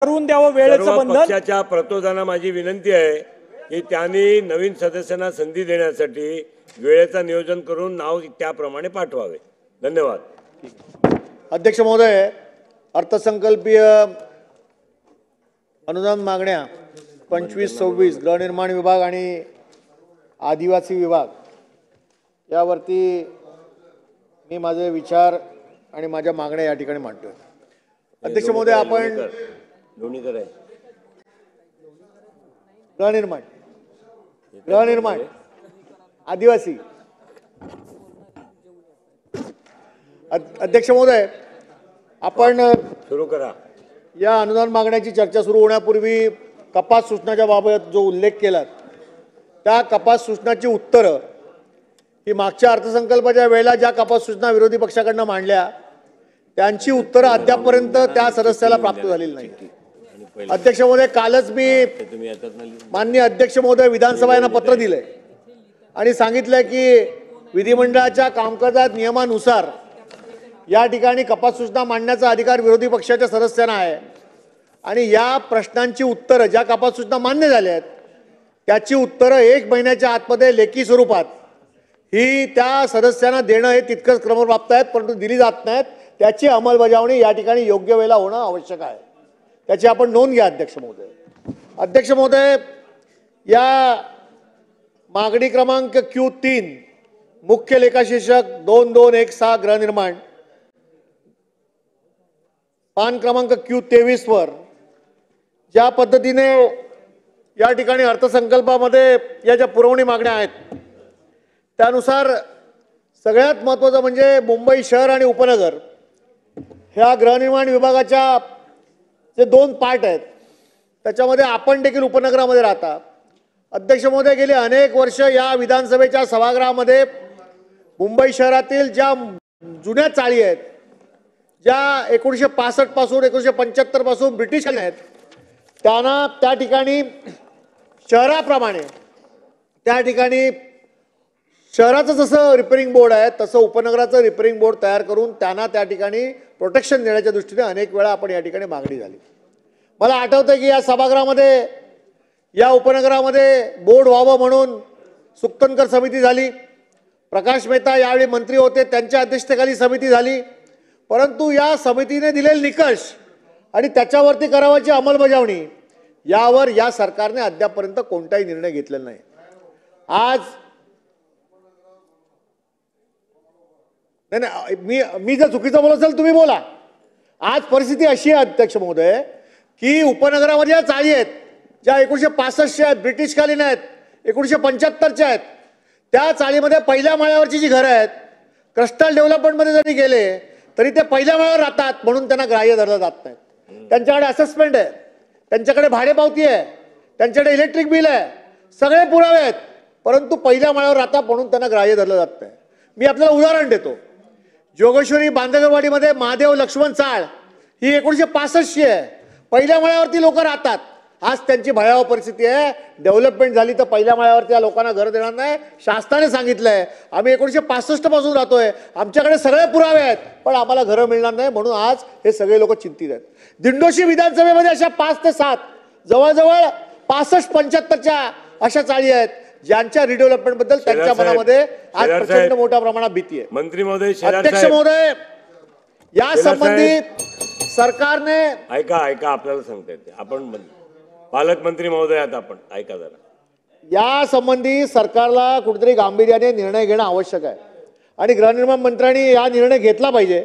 करून द्यावं वेळेचं सर्व बंधन। पक्षाच्या प्रतोदाना माझी विनंती आहे की त्यांनी नवीन सदस्यांना संधी देण्यासाठी वेळेचं नियोजन करून नाव त्याप्रमाणे पाठवावे। धन्यवाद। अध्यक्ष महोदय, अर्थसंकल्पीय अनुदान मागण्या 25-26 गृहनिर्माण विभाग आणि आदिवासी विभाग यावरती मी माझे विचार आणि माझ्या मागण्या या ठिकाणी मांडतोय। अध्यक्ष महोदय, आपण दोन्ही कराय गृहनिर्माण आदिवासी अध्यक्ष महोदय, आपण सुरू करा। या अनुदान मागण्याची चर्चा सुरू होण्यापूर्वी कपात सूचनाच्या बाबत जो उल्लेख केला त्या कपात सूचनाची उत्तरं ही मागच्या अर्थसंकल्पाच्या वेळेला ज्या कपात सूचना विरोधी पक्षाकडनं मांडल्या त्यांची उत्तरं अद्यापपर्यंत त्या सदस्याला प्राप्त झालेली नाही। अध्यक्ष महोदय, कालच मी माननीय अध्यक्ष महोदय विधानसभा यांना पत्र दिलंय आणि सांगितलंय की विधिमंडळाच्या कामकाजात नियमानुसार या ठिकाणी कपात सूचना मांडण्याचा अधिकार विरोधी पक्षाच्या सदस्यांना आहे आणि या प्रश्नांची उत्तरं ज्या कपात सूचना मान्य झाल्या आहेत त्याची उत्तरं 1 महिन्याच्या आतमध्ये लेखी स्वरूपात ही त्या सदस्यांना देणं हे तितकंच क्रमप्राप्त आहेत, परंतु दिली जात नाहीत। त्याची अंमलबजावणी या ठिकाणी योग्य वेळेला होणं आवश्यक आहे, त्याची आपण नोंद घ्या अध्यक्ष महोदय। अध्यक्ष महोदय, या मागणी क्रमांक Q3 मुख्य लेखाशीर्षक 2216 गृहनिर्माण पान क्रमांक Q23 वर ज्या पद्धतीने या ठिकाणी अर्थसंकल्पामध्ये या ज्या पुरवणी मागण्या आहेत त्यानुसार सगळ्यात महत्त्वाचं म्हणजे मुंबई शहर आणि उपनगर ह्या गृहनिर्माण विभागाच्या जे 2 पार्ट आहेत त्याच्यामध्ये आपण देखील उपनगरामध्ये राहता। अध्यक्ष महोदय, गेली अनेक वर्ष या विधानसभेच्या सभागृहामध्ये मुंबई शहरातील ज्या जुन्या चाळी आहेत ज्या 1965 पासून 1975 पासून ब्रिटिश आहेत त्यांना त्या ठिकाणी शहराप्रमाणे त्या ठिकाणी शहराचं जसं रिपेअरिंग बोर्ड आहे तसं उपनगराचं रिपेअरिंग बोर्ड तयार करून त्यांना त्या ठिकाणी प्रोटेक्शन देण्याच्या दृष्टीने अनेक वेळा आपण या ठिकाणी मागणी झाली। मला आठवतं की या सभागृहामध्ये या उपनगरामध्ये बोर्ड व्हावं म्हणून सुक्तनकर समिती झाली, प्रकाश मेहता यावेळी मंत्री होते त्यांच्या अध्यक्षतेखाली समिती झाली, परंतु या समितीने दिलेले निकष आणि त्याच्यावरती करावाची अंमलबजावणी यावर या सरकारने अद्यापर्यंत कोणताही निर्णय घेतलेला नाही। आज नाही, मी जर चुकीचं बोलत असेल तुम्ही बोला। आज परिस्थिती अशी आहे अध्यक्ष महोदय की उपनगरामध्ये ज्या चाळी आहेत ज्या 1965च्या आहेत, ब्रिटिशकालीन आहेत, 1975च्या आहेत, त्या चाळीमध्ये पहिल्या माळ्यावरची जी घरं आहेत क्लस्टर डेव्हलपमेंटमध्ये जरी गेले तरी ते पहिल्या माळ्यावर राहतात म्हणून त्यांना ग्राह्य धरलं जात नाही। त्यांच्याकडे असेसमेंट आहे, त्यांच्याकडे भाडेपावती आहे, त्यांच्याकडे इलेक्ट्रिक बिल आहे, सगळे पुरावे आहेत, परंतु पहिल्या माळ्यावर राहतात म्हणून त्यांना ग्राह्य धरलं जात नाही। मी आपल्याला उदाहरण देतो। जोगेश्वरी बांधगरवाडीमध्ये महादेव लक्ष्मण चाळ ही 1965ची आहे, पहिल्या माळ्यावरती लोक राहतात। आज त्यांची भयावह परिस्थिती आहे, डेव्हलपमेंट झाली तर पहिल्या माळ्यावरती या लोकांना घर देणार नाही। शासनाने सांगितलंय आम्ही 1965 पासून राहतोय, आमच्याकडे सगळे पुरावे आहेत, पण आम्हाला घरं मिळणार नाही म्हणून आज हे सगळे लोक चिंतित आहेत। दिंडोशी विधानसभेमध्ये अशा 5 ते 7 जवळजवळ 65-75च्या अशा चाळी आहेत ज्यांच्या रिडेव्हलपमेंट बद्दल त्यांच्या मनामध्ये आज प्रचंड मोठ्या प्रमाणात भीती आहे। मंत्री महोदय, अध्यक्ष महोदय, या संबंधी सरकारने ऐका आपल्याला सांगता येते, आपण पालकमंत्री महोदय आहेत, आपण ऐका जरा। या संबंधी सरकारला कुठेतरी गांभीर्याने निर्णय घेणं आवश्यक आहे आणि गृहनिर्माण मंत्र्यांनी या निर्णय घेतला पाहिजे।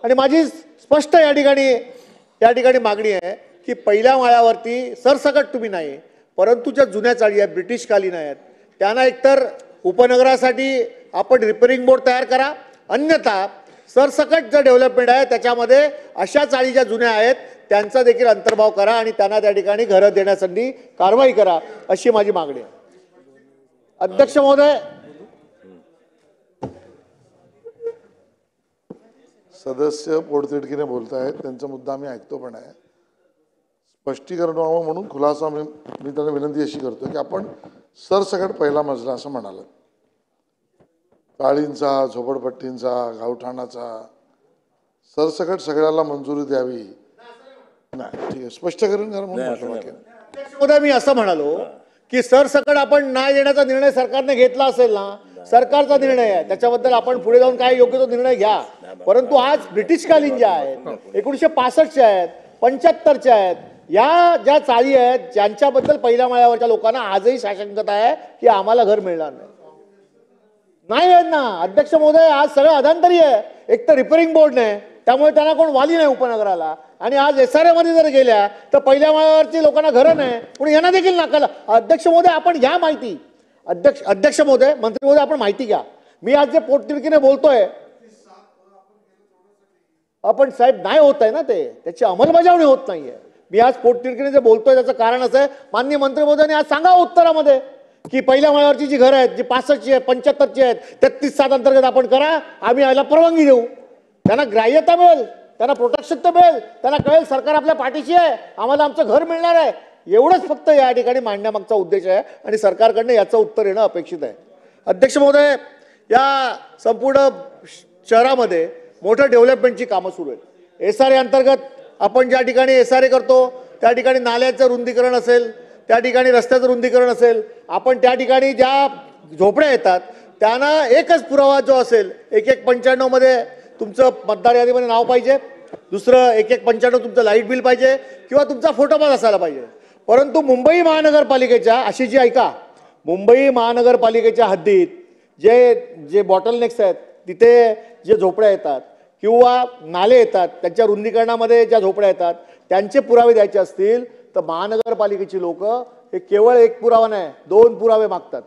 आणि माझी स्पष्ट या ठिकाणी मागणी आहे की पहिल्या माळ्यावरती सरसकट तुम्ही नाही, परंतु ज्या जुन्या चाळी आहेत ब्रिटिशकालीन आहेत त्यांना एकतर उपनगरासाठी आपण रिपेअरिंग बोर्ड तयार करा, अन्यथा सरसकट जे डेव्हलपमेंट आहे त्याच्यामध्ये अशा चाळी ज्या जुन्या आहेत त्यांचा देखील अंतर्भाव करा आणि त्यांना त्या ठिकाणी घरं देण्यासाठी कारवाई करा, अशी माझी मागणी आहे। अध्यक्ष महोदय, सदस्य पोटतिडकीने बोलतायत, त्यांचा मुद्दा मी ऐकतो पण आहे। स्पष्टीकरण व्हावं म्हणून खुलासा मी त्यांना विनंती अशी करतो की आपण सरसकट पहिला मजला असं म्हणाल, चाळींचा, झोपडपट्टींचा, गावठाणाचा सरसकट सगळ्याला मंजुरी द्यावी, नाही ठीक आहे, स्पष्टीकरण करा म्हणून नाही, म्हटलं असं बाकी. नाही. उद्या मी असं म्हणालो की सरसकट आपण नाही देण्याचा निर्णय सरकारने घेतला असेल ना, सरकारचा निर्णय आहे, त्याच्याबद्दल आपण पुढे जाऊन काय योग्य तो निर्णय घ्या. परंतु आज ब्रिटिशकालीन ज्या आहेत 1965च्या आहेत 75च्या आहेत या ज्या चाळी आहेत ज्यांच्याबद्दल पहिल्या माळ्यावरच्या लोकांना आजही साशंकता आहे की आम्हाला घर मिळणार नाही आहेत ना. अध्यक्ष महोदय, आज सगळं अधांतरी आहे. एक तर रिपेअरिंग बोर्ड नाही, त्यामुळे त्यांना कोण वाली नाही उपनगराला. आणि आज SRA मध्ये जर गेल्या तर पहिल्या माळ्यावरची लोकांना घरं नाही, पण यांना देखील नाकारलं. अध्यक्ष महोदय, आपण घ्या माहिती. अध्यक्ष महोदय, मंत्री महोदय, आपण माहिती घ्या. मी आज जे पोटतिडकीने बोलतोय आपण साहेब नाही होत आहे ना, ते त्याची अंमलबजावणी होत नाहीये. मी आज पोटतिडकीने जे बोलतोय त्याचं कारण असं आहे, माननीय मंत्री महोदयांनी आज सांगावं उत्तरामध्ये की पहिल्या माळ्यावरची जी घरं आहेत, जी 65ची आहेत 75ची आहेत 33/7 अंतर्गत आपण करा, आम्ही याला परवानगी देऊ. त्यांना ग्राह्यता मिळेल, त्यांना प्रोटेक्शन तर मिळेल, त्यांना कळेल सरकार आपल्या पाठीशी आहे, आम्हाला आमचं घर मिळणार आहे. एवढंच फक्त या ठिकाणी मांडण्यामागचा उद्देश आहे आणि सरकारकडनं याचं उत्तर येणं अपेक्षित आहे. अध्यक्ष महोदय, या संपूर्ण शहरामध्ये मोठं डेव्हलपमेंटची कामं सुरू आहेत. SRA अंतर्गत आपण ज्या ठिकाणी SRA करतो त्या ठिकाणी नाल्याचं रुंदीकरण असेल, त्या ठिकाणी रस्त्याचं रुंदीकरण असेल, आपण त्या ठिकाणी ज्या झोपड्या येतात त्यांना एकच पुरावा जो असेल 1195 मध्ये तुमचं मतदार यादीमध्ये नाव पाहिजे, दुसरं 1195 तुमचं लाईट बिल पाहिजे किंवा तुमचा फोटोपास असायला पाहिजे. परंतु मुंबई महानगरपालिकेच्या अशी जी ऐका, मुंबई महानगरपालिकेच्या हद्दीत जे बॉटलनेक्स आहेत, तिथे जे झोपड्या येतात किंवा नाले येतात, त्यांच्या रुंदीकरणामध्ये ज्या झोपड्या येतात त्यांचे पुरावे द्यायचे असतील तर महानगरपालिकेची लोक हे केवळ एक पुरावा नाही 2 पुरावे मागतात.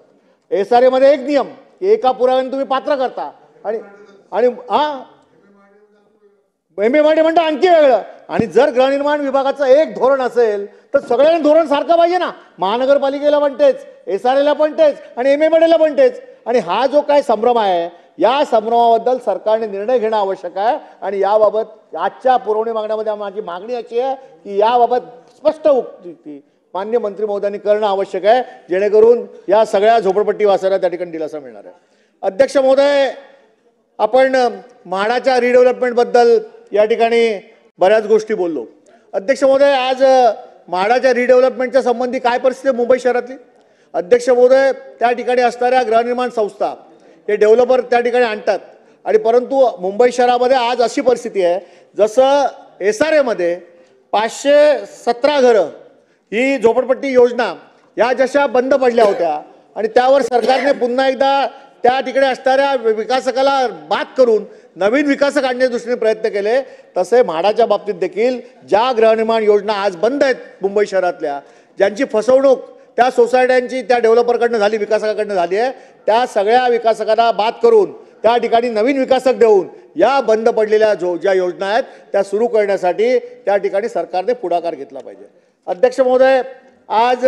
SRA मध्ये एक नियम की एका पुराव्याने तुम्ही पात्र करता आणि MMRD म्हणतं आणखी वेगळं. आणि जर गृहनिर्माण विभागाचं एक धोरण असेल तर सगळ्यांना धोरण सारखं पाहिजे ना. महानगरपालिकेला पण तेच, SRA पण तेच आणि MMRD पण तेच. आणि हा जो काय संभ्रम आहे या संभ्रमाबद्दल सरकारने निर्णय घेणं आवश्यक आहे. आणि याबाबत आजच्या पुरवणी मागण्यामध्ये माझी मागणी अशी आहे की याबाबत स्पष्ट उक्ती माननीय मंत्री महोदयांनी करणं आवश्यक आहे, जेणेकरून या सगळ्या झोपडपट्टी वासियांना त्या ठिकाणी दिलासा मिळणार आहे. अध्यक्ष महोदय, आपण म्हाडाच्या रिडेव्हलपमेंट बद्दल या ठिकाणी बऱ्याच गोष्टी बोललो. अध्यक्ष महोदय, आज म्हाडाच्या रिडेव्हलपमेंटच्या संबंधी काय परिस्थिती आहे मुंबई शहरातली? अध्यक्ष महोदय, त्या ठिकाणी असणाऱ्या गृहनिर्माण संस्था हे डेव्हलपर त्या ठिकाणी आणतात आणि परंतु मुंबई शहरामध्ये आज अशी परिस्थिती आहे जसं SRA मध्ये 517 घरं ही झोपडपट्टी योजना या जशा बंद पडल्या होत्या आणि त्यावर सरकारने पुन्हा एकदा त्या ठिकाणी असणाऱ्या विकासकाला बाद करून नवीन विकासक आणण्याच्या दृष्टीने प्रयत्न केले, तसे म्हाडाच्या बाबतीत देखील ज्या गृहनिर्माण योजना आज बंद आहेत मुंबई शहरातल्या, ज्यांची फसवणूक त्या सोसायट्यांची त्या डेव्हलपरकडनं झाली, विकासकाकडनं झाली आहे, त्या सगळ्या विकासकांना बाद करून त्या ठिकाणी नवीन विकासक देऊन या बंद पडलेल्या ज्या योजना आहेत त्या सुरू करण्यासाठी त्या ठिकाणी सरकारने पुढाकार घेतला पाहिजे. अध्यक्ष महोदय, आज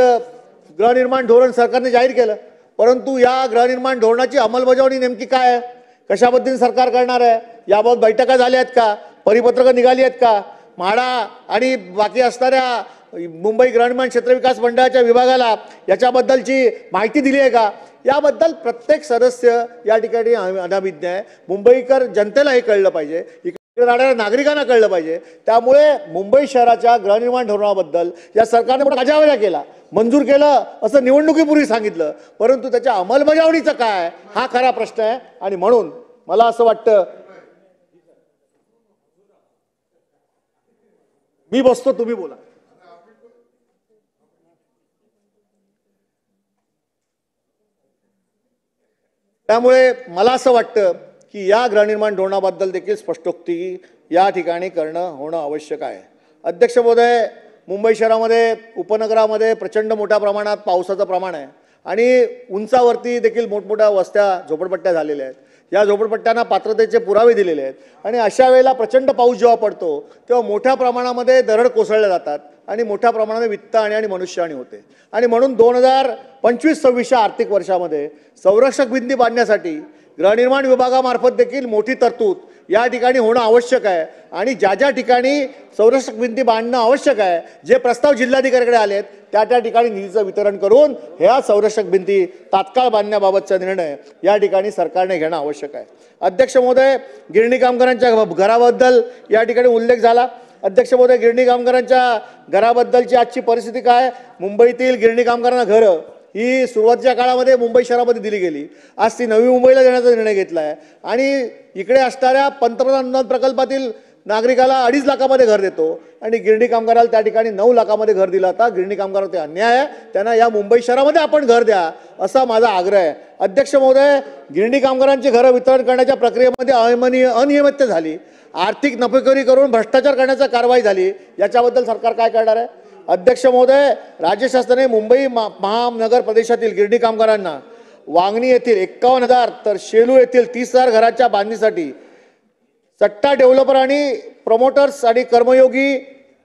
गृहनिर्माण धोरण सरकारने जाहीर केलं, परंतु या गृहनिर्माण धोरणाची अंमलबजावणी नेमकी काय आहे, कशा पद्धतीने सरकार करणार आहे, याबाबत बैठका झाल्या आहेत का, परिपत्रकं निघाली आहेत का, म्हाडा आणि बाकी असणाऱ्या मुंबई गृहनिर्माण क्षेत्र विकास मंडळाच्या विभागाला याच्याबद्दलची माहिती दिली आहे का, याबद्दल प्रत्येक सदस्य या ठिकाणी अनाभिज्ञ आहे. मुंबईकर जनतेला हे कळलं पाहिजे, इकडे राहणाऱ्या नागरिकांना कळलं पाहिजे. त्यामुळे मुंबई शहराच्या गृहनिर्माण धोरणाबद्दल या सरकारने पण गाजावाजा केला, मंजूर केलं असं निवडणुकीपूर्वी सांगितलं, परंतु त्याच्या अंमलबजावणीचं काय हा खरा प्रश्न आहे. आणि म्हणून मला असं वाटतं, मी बसतो, तुम्ही बोला. त्यामुळे मला असं वाटतं की या गृहनिर्माण धोरणाबद्दल देखील स्पष्टोक्ती या ठिकाणी होणं आवश्यक आहे. अध्यक्ष महोदय, मुंबई शहरामध्ये उपनगरामध्ये प्रचंड मोठ्या प्रमाणात पावसाचं प्रमाण आहे आणि उंचावरती देखील मोठमोठ्या वस्त्या झोपडपट्ट्या झालेल्या आहेत. या झोपडपट्ट्यांना पात्रतेचे पुरावे दिलेले आहेत आणि अशा वेळेला प्रचंड पाऊस जेव्हा पडतो तेव्हा मोठ्या प्रमाणामध्ये दरड कोसळल्या जातात आणि मोठ्या प्रमाणामध्ये वित्तहानी आणि मनुष्यहानी होते. आणि म्हणून 2025-26 आर्थिक वर्षामध्ये संरक्षक भिंती बांधण्यासाठी गृहनिर्माण विभागामार्फत देखील मोठी तरतूद या ठिकाणी होणं आवश्यक आहे. आणि ज्या ज्या ठिकाणी संरक्षक भिंती बांधणं आवश्यक आहे, जे प्रस्ताव जिल्हाधिकाऱ्याकडे आलेत त्या ठिकाणी निधीचं वितरण करून ह्या संरक्षक भिंती तात्काळ बांधण्याबाबतचा निर्णय या ठिकाणी सरकारने घेणं आवश्यक आहे. अध्यक्ष महोदय, गिरणी कामगारांच्या घराबद्दल या ठिकाणी उल्लेख झाला. अध्यक्ष महोदय, गिरणी कामगारांच्या घराबद्दलची आजची परिस्थिती काय? मुंबईतील गिरणी कामगारांना घरं ही सुरुवातीच्या काळामध्ये मुंबई शहरामध्ये दिली गेली, आज ती नवी मुंबईला देण्याचा निर्णय घेतला आहे आणि इकडे असणाऱ्या पंतप्रधान अनुदान प्रकल्पातील नागरिकाला 2.5 लाखामध्ये घर देतो आणि गिरणी कामगाराला त्या ठिकाणी 9 लाखामध्ये घर दिलं. आता गिरणी कामगार ते अन्याय आहे, त्यांना या मुंबई शहरामध्ये आपण घर द्या असा माझा आग्रह आहे. अध्यक्ष महोदय, गिरणी कामगारांची घरं वितरण करण्याच्या प्रक्रियेमध्ये अनियमितता झाली, आर्थिक नफेखोरी करून भ्रष्टाचार करण्याची कारवाई झाली, याच्याबद्दल सरकार काय करणार आहे? अध्यक्ष महोदय, राज्य शासनाने मुंबई महानगर प्रदेशातील गिरणी कामगारांना वांगणी येथील 51,000 तर शेलू येथील 30,000 घराच्या बांधणीसाठी सट्टा डेव्हलपर आणि प्रमोटर्स आणि कर्मयोगी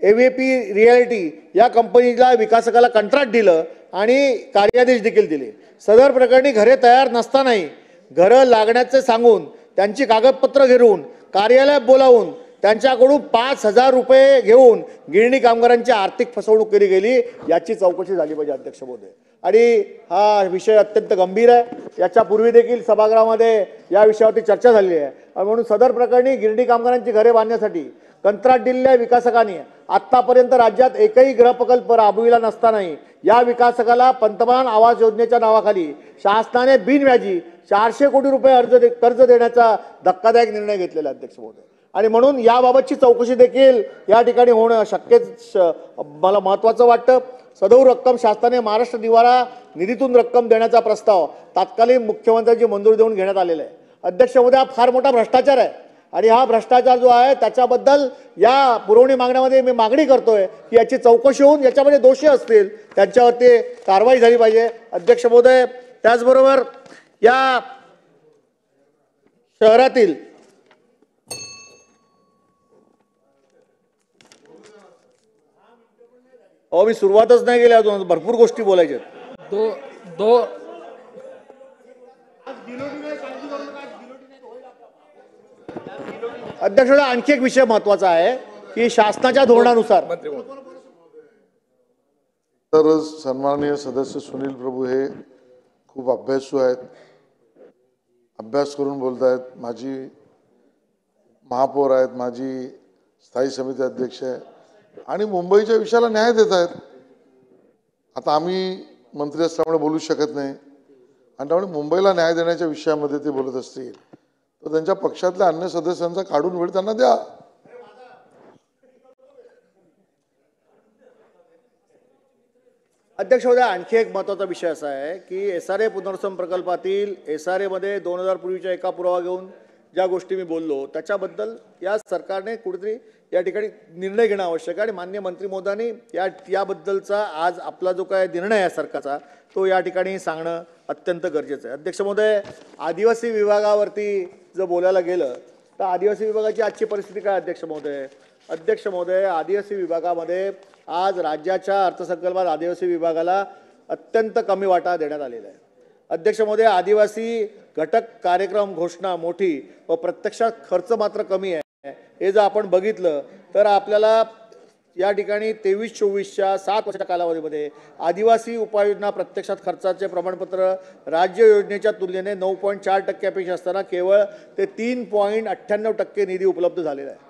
एव्हीपी रियालिटी या कंपनीला विकासकाला कंत्राट दिलं आणि कार्यादेश देखील दिले. सदर प्रकरणी घरे तयार नसतानाही घरं लागण्याचे सांगून त्यांची कागदपत्र घेऊन कार्यालयात बोलावून त्यांच्याकडून 5,000 रुपये घेऊन गिरणी कामगारांची आर्थिक फसवणूक केली गेली, याची चौकशी झाली पाहिजे अध्यक्ष महोदय. आणि हा विषय अत्यंत गंभीर आहे, याच्यापूर्वी देखील सभागृहामध्ये या विषयावरती चर्चा झाली आहे आणि म्हणून सदर प्रकरणी गिरणी कामगारांची घरे बांधण्यासाठी कंत्राट दिलेल्या विकासकांनी आतापर्यंत राज्यात एकही गृहप्रकल्प राबविला नसतानाही या विकासकाला पंतप्रधान आवास योजनेच्या नावाखाली शासनाने बिनव्याजी 400 कोटी रुपये कर्ज देण्याचा धक्कादायक निर्णय घेतलेला अध्यक्ष महोदय. आणि म्हणून याबाबतची चौकशी देखील या ठिकाणी होणं शक्य मला महत्त्वाचं वाटतं. सदौ रक्कम शासनाने महाराष्ट्र निवारा निधीतून रक्कम देण्याचा प्रस्ताव तात्कालीन मुख्यमंत्र्यांची मंजुरी देऊन घेण्यात आलेला आहे. अध्यक्ष महोदय, हा फार मोठा भ्रष्टाचार आहे आणि हा भ्रष्टाचार जो आहे त्याच्याबद्दल या पुरवणी मागण्यामध्ये मी मागणी करतोय की याची चौकशी होऊन याच्यामध्ये दोषी असतील त्यांच्यावरती कारवाई झाली पाहिजे. अध्यक्ष महोदय, त्याचबरोबर या शहरातील मी सुरुवातच नाही केली अजून, भरपूर गोष्टी बोलायच्या. अध्यक्ष, आणखी एक विषय महत्वाचा आहे की शासनाच्या धोरणानुसार तर सन्माननीय सदस्य सुनील प्रभू हे खूप अभ्यासू आहेत, अभ्यास करून बोलत आहेत. माझी महापौर आहेत, माझी स्थायी समिती अध्यक्ष आहे आणि मुंबईच्या विषयाला न्याय देत आहेत. आता आम्ही मंत्री असल्यामुळे बोलू शकत नाही आणि त्यामुळे मुंबईला न्याय देण्याच्या विषयामध्ये ते बोलत असतील तर त्यांच्या पक्षातल्या अन्य सदस्यांचा काढून वेळ त्यांना द्या. अध्यक्ष महोदय, आणखी एक महत्त्वाचा विषय असा आहे की SRA पुनर्वसन प्रकल्पातील SRA मध्ये 2000 पूर्वीचा एका पुरावा घेऊन ज्या गोष्टी मी बोललो त्याच्याबद्दल या सरकारने कुठेतरी या ठिकाणी निर्णय घेणं आवश्यक आहे आणि माननीय मंत्री महोदयांनी याबद्दलचा आज आपला जो काय निर्णय आहे सरकारचा तो या ठिकाणी सांगणं अत्यंत गरजेचं आहे. अध्यक्ष महोदय, आदिवासी विभागावरती जर बोलायला गेलं तर आदिवासी विभागाची आजची परिस्थिती काय अध्यक्ष महोदय? अध्यक्ष महोदय, आदिवासी विभागामध्ये आज राज्याच्या अर्थसंकल्पात आदिवासी विभागाला अत्यंत कमी वाटा देण्यात आलेला आहे. अध्यक्ष महोदय, आदिवासी घटक कार्यक्रम घोषणा मोठी व प्रत्यक्षात खर्च मात्र कमी आहे. हे जर आपण बघितलं तर आपल्याला या ठिकाणी 23-24च्या 7 वर्षाच्या कालावधीमध्ये आदिवासी उपाययोजना प्रत्यक्षात खर्चाचे प्रमाणपत्र राज्य योजनेच्या तुलनेने 9.4% असताना केवळ ते 3.98% निधी उपलब्ध झालेला आहे.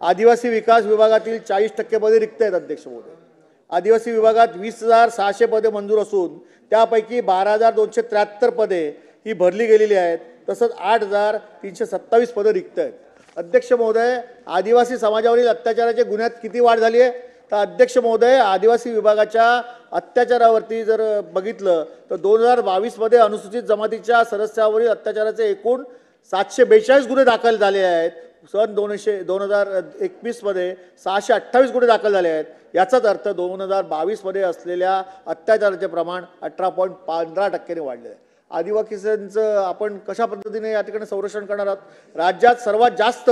आदिवासी विकास विभागातील 40% पदे रिक्त आहेत अध्यक्ष महोदय. आदिवासी विभागात 20,600 पदे मंजूर असून त्यापैकी 12,273 पदे ही भरली गेलेली आहेत. तसंच 8,327 पदे रिक्त आहेत. अध्यक्ष महोदय, आदिवासी समाजावरील अत्याचाराच्या गुन्ह्यात किती वाढ झाली आहे? तर अध्यक्ष महोदय, आदिवासी विभागाच्या अत्याचारावरती जर बघितलं तर 2022 मध्ये अनुसूचित जमातीच्या सदस्यावरील अत्याचाराचे एकूण 742 गुन्हे दाखल झाले आहेत. सन 2021 मध्ये 628 गुन्हे दाखल झाले आहेत. याचाच अर्थ 2022 मध्ये असलेल्या अत्याचाराचे प्रमाण 18.15% वाढले आहे. आदिवासींचं आपण कशा पद्धतीने या ठिकाणी संरक्षण करणार आहात? राज्यात सर्वात जास्त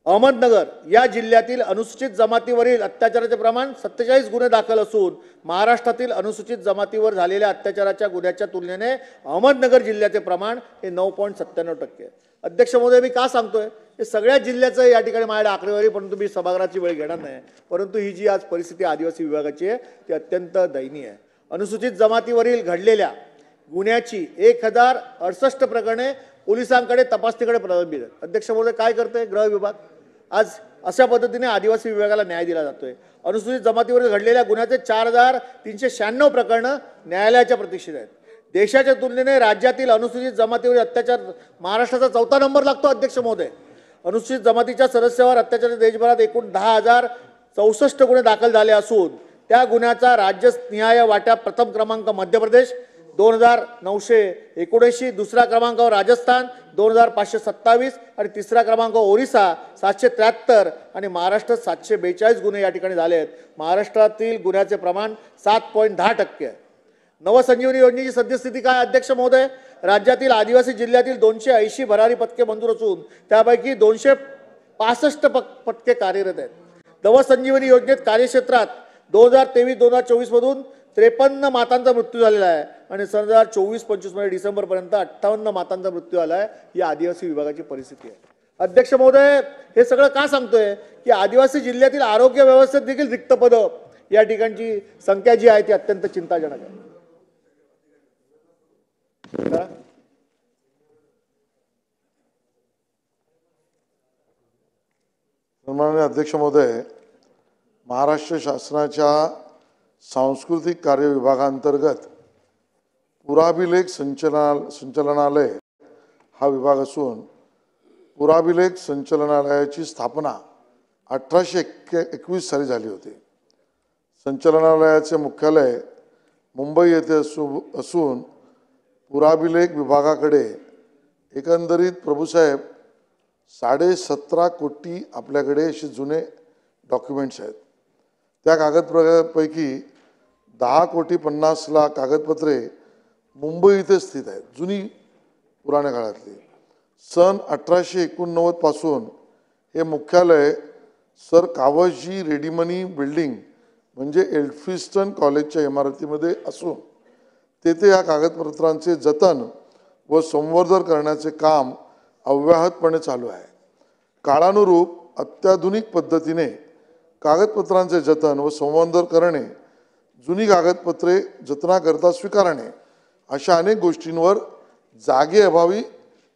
अहमदनगर या जिल्ह्यातील अनुसूचित जमातीवरील अत्याचाराचे प्रमाण 47 गुन्हे दाखल असून महाराष्ट्रातील अनुसूचित जमातीवर झालेल्या अत्याचाराच्या गुन्ह्याच्या तुलनेने अहमदनगर जिल्ह्याचे प्रमाण हे 9.97%. अध्यक्ष महोदय, मी का सांगतोय? हे सगळ्या जिल्ह्याचं या ठिकाणी माझ्या आकडेवारी, परंतु मी सभागृहाची वेळ घेणार नाही. परंतु ही जी आज परिस्थिती आदिवासी विभागाची आहे ती अत्यंत दयनीय आहे. अनुसूचित जमातीवरील घडलेल्या गुन्ह्याची 1068 प्रकरणे पोलिसांकडे तपासणीकडे प्रलंबित आहेत. अध्यक्ष महोदय, काय करते गृह विभाग? आज अशा पद्धतीने आदिवासी विभागाला न्याय दिला जातोय. अनुसूचित जमातीवर घडलेल्या गुन्ह्याचे 4396 प्रकरणं न्यायालयाच्या प्रतीक्षेत आहेत. देशाच्या तुलनेने राज्यातील अनुसूचित जमातीवर अत्याचार महाराष्ट्राचा 4था नंबर लागतो अध्यक्ष महोदय. अनुसूचित जमातीच्या सदस्यावर अत्याचार देशभरात एकूण 10,064 गुन्हे दाखल झाले असून त्या गुन्ह्याचा राज्यनिहाय वाटा प्रथम क्रमांक मध्य प्रदेश 2,979, दुसऱ्या क्रमांकावर राजस्थान 2,527 आणि तिसरा क्रमांक ओरिसा 773 आणि महाराष्ट्रात 742 गुन्हे या ठिकाणी झाले आहेत. महाराष्ट्रातील गुन्ह्याचे प्रमाण 7.10% आहे. नवसंजीवनी योजनेची सद्यस्थिती काय अध्यक्ष महोदय? राज्यातील आदिवासी जिल्ह्यातील 280 भरारी पथके मंजूर असून त्यापैकी 265 पथके कार्यरत आहेत. नवसंजीवनी योजनेत कार्यक्षेत्रात 2023-2024 मधून 53 मातांचा मृत्यू झालेला आहे आणि 2024-25 मध्ये डिसेंबरपर्यंत 58 मातांचा मृत्यू झाला आहे. ही आदिवासी विभागाची परिस्थिती आहे. अध्यक्ष महोदय, हे सगळं का सांगतोय की आदिवासी जिल्ह्यातील आरोग्य व्यवस्थेत देखील रिक्त पदं या ठिकाणची संख्या जी आहे ती अत्यंत चिंताजनक आहे. सन्माननीय अध्यक्ष महोदय, महाराष्ट्र शासनाच्या सांस्कृतिक कार्य विभागांतर्गत पुराभिलेख संचालनालय हा विभाग असून पुराभिलेख संचालनालयाची स्थापना 1821 साली झाली होती. संचालनालयाचे मुख्यालय मुंबई येथे असून पुराभिलेख विभागाकडे एकंदरीत प्रभूसाहेब 17.5 कोटी आपल्याकडे असे जुने डॉक्युमेंट्स आहेत. त्या कागदपत्रांपैकी 10,50,00,000 कागदपत्रे मुंबई इथे स्थित आहेत, जुनी पुराण्या काळातली. सन 1889 पासून हे मुख्यालय सर कावसजी रेडिमनी बिल्डिंग म्हणजे एल्फिस्टन कॉलेजच्या इमारतीमध्ये असून तेथे या कागदपत्रांचे जतन व संवर्धन करण्याचे काम अव्याहतपणे चालू आहे. काळानुरूप अत्याधुनिक पद्धतीने कागदपत्रांचे जतन व संवर्धन करणे, जुनी कागदपत्रे जतनाकरता स्वीकारणे अशा अनेक गोष्टींवर जागेअभावी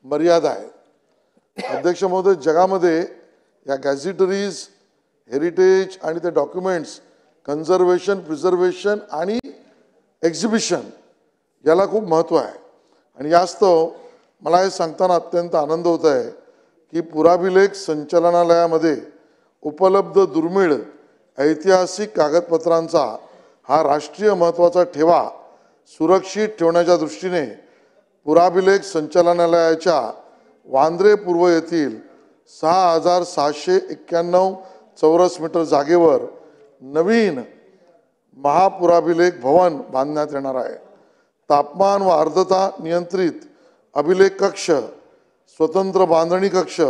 मर्यादा आहे. अध्यक्ष महोदय, जगामध्ये या गॅझेटरीज, हेरिटेज आणि ते डॉक्युमेंट्स कन्झर्वेशन, प्रिझर्वेशन आणि एक्झिबिशन याला खूप महत्त्व आहे. आणि यास्तव मला हे सांगताना अत्यंत आनंद होत आहे की पुराभिलेख संचालनालयामध्ये उपलब्ध दुर्मिळ ऐतिहासिक कागदपत्रांचा हा राष्ट्रीय महत्त्वाचा ठेवा सुरक्षित ठेवण्याच्या दृष्टीने पुराभिलेख संचालनालयाच्या वांद्रे पूर्व येथील 6,691 चौरस मीटर जागेवर नवीन महापुराभिलेख भवन बांधण्यात येणार आहे. तापमान व आर्द्रता नियंत्रित अभिलेख कक्ष, स्वतंत्र बांधणी कक्ष,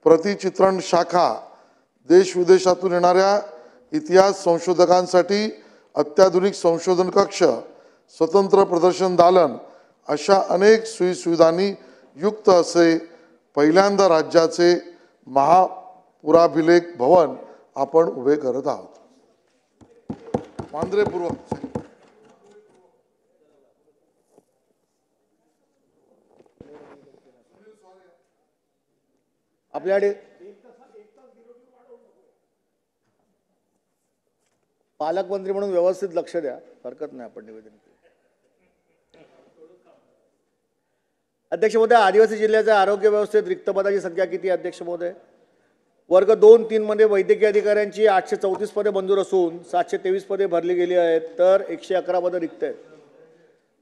प्रतिचित्रण शाखा, देश विदेशातून येणाऱ्या इतिहास संशोधकांसाठी अत्याधुनिक संशोधन कक्ष, स्वतंत्र प्रदर्शन दालन अशा अनेक सोयीसुविधांनी युक्त असे पहिल्यांदा राज्याचे महापुराभिलेख भवन आपण उभे करत आहोत. वांद्रे पूर्व आपल्याकडे पालकमंत्री म्हणून व्यवस्थित लक्ष द्या, हरकत नाही, आपण निवेदन केलं. अध्यक्ष महोदय, आदिवासी जिल्ह्याच्या आरोग्य व्यवस्थेत रिक्त पदाची संख्या किती आहे अध्यक्ष महोदय? वर्ग 2-3 मध्ये वैद्यकीय अधिकाऱ्यांची 834 पदे मंजूर असून 723 पदे भरली गेली आहेत, तर 111 पदं रिक्त आहेत.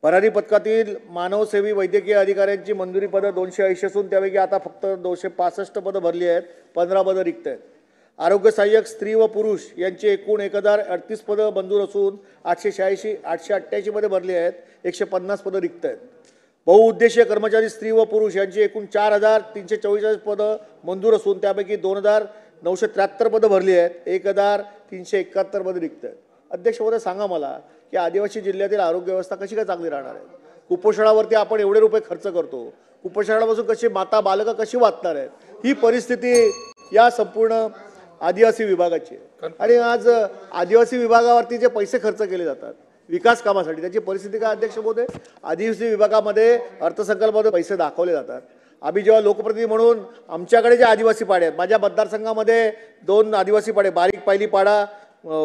भरारी पथकातील मानवसेवी वैद्यकीय अधिकाऱ्यांची मंजुरी पदं 280 असून त्यापैकी आता फक्त 265 पदं भरली आहेत, 15 पदं रिक्त आहेत. आरोग्य सहाय्यक स्त्री व पुरुष यांची एकूण 1038 पदं मंजूर असून 888 पदे भरली आहेत, 150 पदं रिक्त आहेत. बहुउद्देशीय कर्मचारी स्त्री व पुरुष यांची एकूण 4,344 पदं मंजूर असून त्यापैकी 2,973 पदं भरली आहेत, 1,371 पदं रिक्त आहेत. अध्यक्ष महोदय, सांगा मला की आदिवासी जिल्ह्यातील आरोग्य व्यवस्था कशी काय चांगली राहणार आहे? कुपोषणावरती आपण एवढे रुपये खर्च करतो, कुपोषणापासून कशी माता बालकं कशी वाचणार आहेत? ही परिस्थिती या संपूर्ण आदिवासी विभागाची आहे. आणि आज आदिवासी विभागावरती जे पैसे खर्च केले जातात विकास कामासाठी, त्याची परिस्थिती काय अध्यक्ष महोदय? आदिवासी विभागामध्ये अर्थसंकल्पामध्ये पैसे दाखवले जातात आम्ही जेव्हा लोकप्रतिनिधी म्हणून आमच्याकडे जे आदिवासी पाडे आहेत, माझ्या मतदारसंघामध्ये 2 आदिवासी पाडे, बारीक पायली पाडा,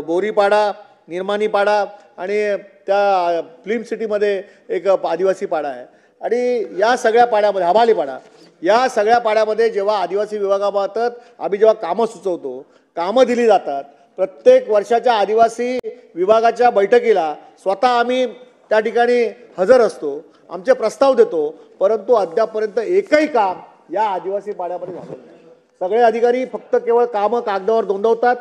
बोरी पाडा, निर्माणी पाडा आणि त्या फिल्म सिटीमध्ये एक आदिवासी पाडा आहे. आणि या सगळ्या पाड्यामध्ये हमाली पाडा, या सगळ्या पाड्यामध्ये जेव्हा आदिवासी विभागामार्फत आम्ही जेव्हा कामं सुचवतो, कामं दिली जातात, प्रत्येक वर्षाच्या आदिवासी विभागाच्या बैठकीला स्वतः आम्ही त्या ठिकाणी हजर असतो, आमचे प्रस्ताव देतो, परंतु अद्यापपर्यंत एकही काम या आदिवासी पाड्यामध्ये झालं नाही. सगळे अधिकारी फक्त केवळ कामं कागदावर नोंदवतात,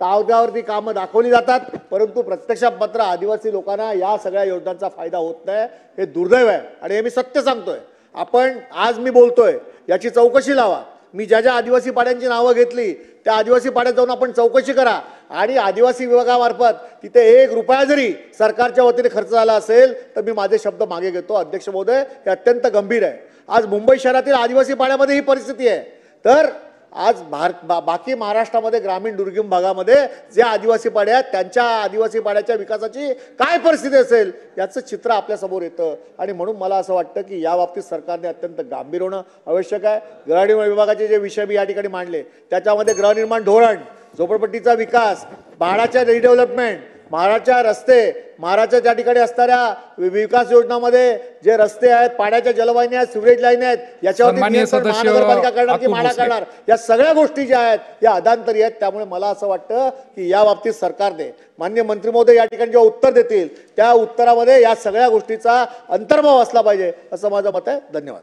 कागदावरती कामं दाखवली जातात, परंतु प्रत्यक्षात मात्र आदिवासी लोकांना या सगळ्या योजनांचा फायदा होत नाही. हे दुर्दैव आहे आणि हे मी सत्य सांगतोय. आपण आज मी बोलतोय याची चौकशी लावा. मी ज्या ज्या आदिवासी पाड्यांची नावं घेतली त्या आदिवासी पाड्यात जाऊन आपण चौकशी करा आणि आदिवासी विभागामार्फत तिथे 1 रुपया जरी सरकारच्या वतीने खर्च झाला असेल तर मी माझे शब्द मागे घेतो. अध्यक्ष महोदय, हे अत्यंत गंभीर आहे. आज मुंबई शहरातील आदिवासी पाड्यामध्ये ही परिस्थिती आहे, तर आज बाकी महाराष्ट्रामध्ये ग्रामीण दुर्गम भागामध्ये जे आदिवासी पाडे आहेत त्यांच्या आदिवासी पाड्याच्या विकासाची काय परिस्थिती असेल याचं चित्र आपल्यासमोर येतं. आणि म्हणून मला असं वाटतं की या बाबतीत सरकारने अत्यंत गांभीर होणं आवश्यक आहे. गृहनिर्माण विभागाचे जे विषय मी या ठिकाणी मांडले त्याच्यामध्ये गृहनिर्माण धोरण, झोपडपट्टीचा विकास, म्हाडाच्या रिडेव्हलपमेंट, म्हाडाच्या रस्ते, महाराष्ट्राच्या ज्या ठिकाणी असणाऱ्या विकास योजनामध्ये जे रस्ते आहेत, पाण्याच्या जलवाहिन्या आहेत, सिवरेज लाईन आहेत, याच्यावरती नियंत्रण महानगरपालिका करणार की म्हाडा करणार, या सगळ्या गोष्टी ज्या आहेत या अधांतरी आहेत. त्यामुळे मला असं वाटतं की या बाबतीत सरकारने, माननीय मंत्री महोदय या ठिकाणी जेव्हा उत्तर देतील त्या उत्तरामध्ये या सगळ्या गोष्टीचा अंतर्भाव असला पाहिजे असं माझं मत आहे. धन्यवाद.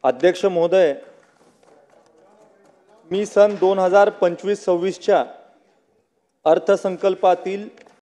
अध्यक्ष महोदय, मी सन 2025-26च्या अर्थसंकल्पातील